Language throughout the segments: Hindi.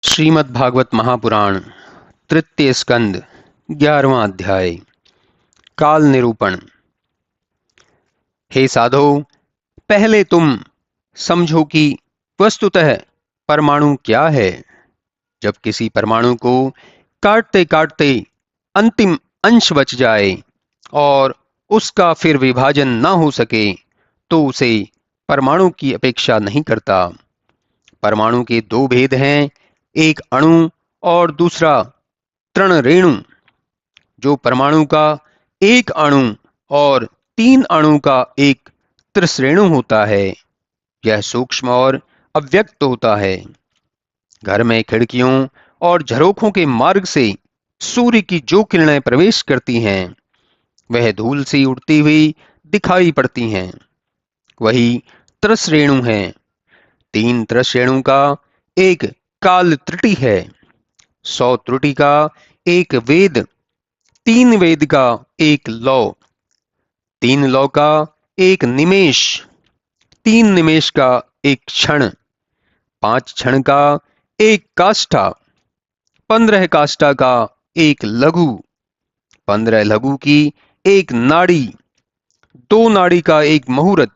श्रीमद् भागवत महापुराण तृतीय स्कंद 11वां अध्याय काल निरूपण। हे साधो, पहले तुम समझो कि वस्तुतः परमाणु क्या है। जब किसी परमाणु को काटते काटते अंतिम अंश बच जाए और उसका फिर विभाजन न हो सके तो उसे परमाणु की अपेक्षा नहीं करता। परमाणु के दो भेद हैं, एक अणु और दूसरा तृण रेणु। जो परमाणु का एक अणु और तीन अणु का एक त्रिश्रेणु होता है, यह सूक्ष्म और अव्यक्त होता है। घर में खिड़कियों और झरोखों के मार्ग से सूर्य की जो किरणें प्रवेश करती हैं, वह धूल सी उड़ती हुई दिखाई पड़ती हैं, वही त्रिश्रेणु है। तीन त्रिश्रेणु का एक काल त्रुटि है, 100 त्रुटि का एक वेद, 3 वेद का एक लौ, 3 लौ का एक निमेष, 3 निमेष का एक क्षण, 5 क्षण का एक काष्ठा, 15 काष्ठा का एक लघु, 15 लघु की एक नाड़ी, 2 नाड़ी का एक मुहूर्त,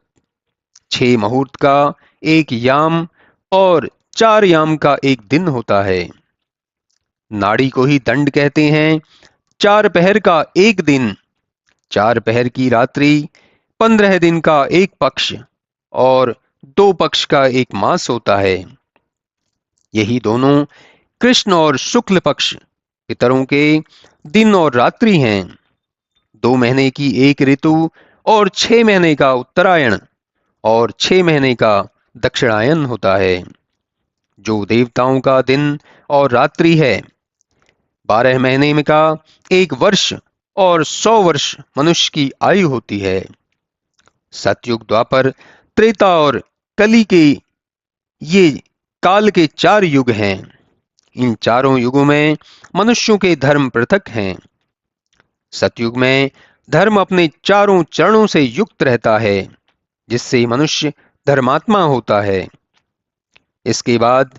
6 मुहूर्त का एक याम और 4 याम का एक दिन होता है। नाड़ी को ही दंड कहते हैं। 4 पहर का एक दिन, 4 पहर की रात्रि, 15 दिन का एक पक्ष और 2 पक्ष का एक मास होता है। यही दोनों कृष्ण और शुक्ल पक्ष पितरों के दिन और रात्रि हैं। 2 महीने की एक ऋतु और 6 महीने का उत्तरायण और 6 महीने का दक्षिणायन होता है। जो देवताओं का दिन और रात्रि है, 12 महीने में का एक वर्ष और 100 वर्ष मनुष्य की आयु होती है। सतयुग, द्वापर, त्रेता और कली के ये काल के 4 युग हैं। इन चारों युगों में मनुष्यों के धर्म पृथक हैं। सतयुग में धर्म अपने चारों चरणों से युक्त रहता है, जिससे मनुष्य धर्मात्मा होता है। इसके बाद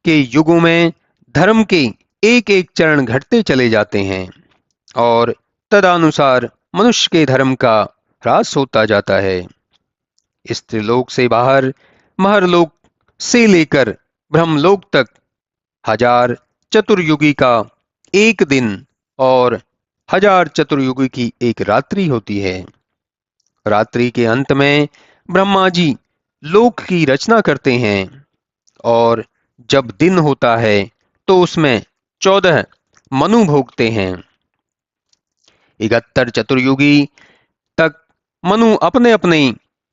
के युगों में धर्म के एक एक चरण घटते चले जाते हैं और तदनुसार मनुष्य के धर्म का ह्रास होता जाता है। इस त्रिलोक से बाहर महरलोक से लेकर ब्रह्मलोक तक 1000 चतुर्युगी का एक दिन और 1000 चतुर्युगी की एक रात्रि होती है। रात्रि के अंत में ब्रह्मा जी लोक की रचना करते हैं और जब दिन होता है तो उसमें 14 मनु भोगते हैं। 71 चतुर्युगी तक मनु अपने अपने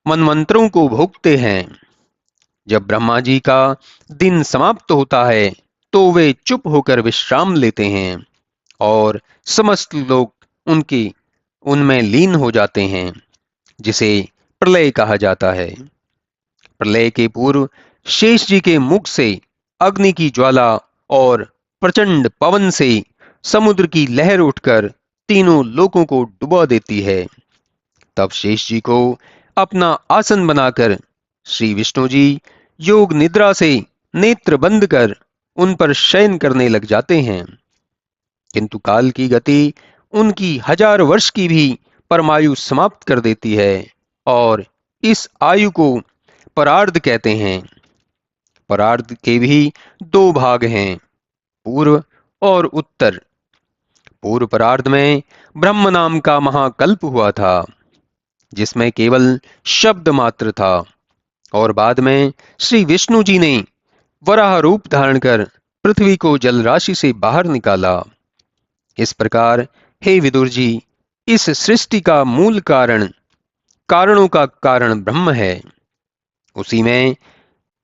मनमंत्रों को भोगते हैं। जब ब्रह्मा जी का दिन समाप्त होता है तो वे चुप होकर विश्राम लेते हैं और समस्त लोग उनमें लीन हो जाते हैं, जिसे प्रलय कहा जाता है। प्रलय के पूर्व शेष जी के मुख से अग्नि की ज्वाला और प्रचंड पवन से समुद्र की लहर उठकर तीनों लोकों को डुबा देती है। तब शेष जी को अपना आसन बनाकर श्री विष्णु जी योग निद्रा से नेत्र बंद कर उन पर शयन करने लग जाते हैं। किंतु काल की गति उनकी 1000 वर्ष की भी परमायु समाप्त कर देती है और इस आयु को परार्ध कहते हैं। परार्ध के भी 2 भाग हैं, पूर्व और उत्तर। पूर्व परार्ध में ब्रह्म नाम का महाकल्प हुआ था, जिसमें केवल शब्द मात्र था, और बाद में श्री विष्णु जी ने वराह रूप धारण कर पृथ्वी को जल राशि से बाहर निकाला। इस प्रकार हे विदुर जी, इस सृष्टि का मूल कारण, कारणों का कारण ब्रह्म है। उसी में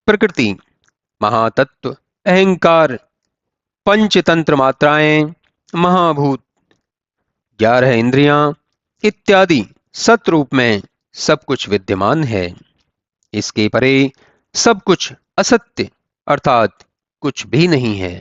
प्रकृति, महातत्व, अहंकार, पंचतंत्र मात्राएं, महाभूत, 11 इंद्रियां इत्यादि सत रूप में सब कुछ विद्यमान है। इसके परे सब कुछ असत्य अर्थात कुछ भी नहीं है।